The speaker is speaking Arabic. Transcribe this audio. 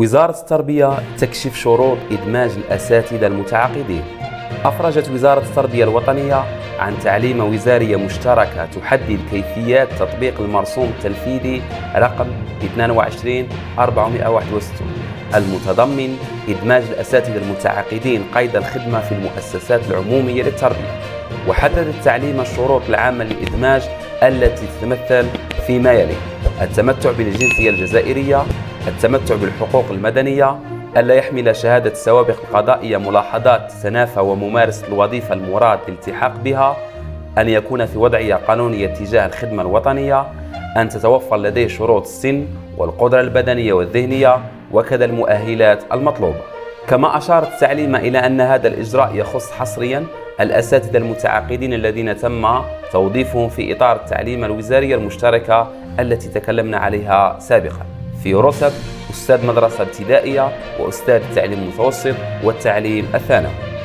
وزارة التربية تكشف شروط إدماج الأساتذة المتعاقدين. أفرجت وزارة التربية الوطنية عن تعليمة وزارية مشتركة تحدد كيفيات تطبيق المرسوم التنفيذي رقم 22461 المتضمن إدماج الأساتذة المتعاقدين قيد الخدمة في المؤسسات العمومية للتربية. وحددت التعليمة الشروط العامة للإدماج التي تتمثل فيما يلي: التمتع بالجنسية الجزائرية، التمتع بالحقوق المدنية، ألا يحمل شهادة السوابق القضائية ملاحظات تتنافى وممارسة الوظيفة المراد الالتحاق بها، أن يكون في وضعية قانونية تجاه الخدمة الوطنية، أن تتوفر لديه شروط السن والقدرة البدنية والذهنية وكذا المؤهلات المطلوبة. كما أشارت التعليمة إلى أن هذا الإجراء يخص حصريا الأساتذة المتعاقدين الذين تم توظيفهم في إطار التعليمة الوزارية المشتركة التي تكلمنا عليها سابقا في رتب أستاذ مدرسة ابتدائية وأستاذ التعليم المتوسط والتعليم الثانوي.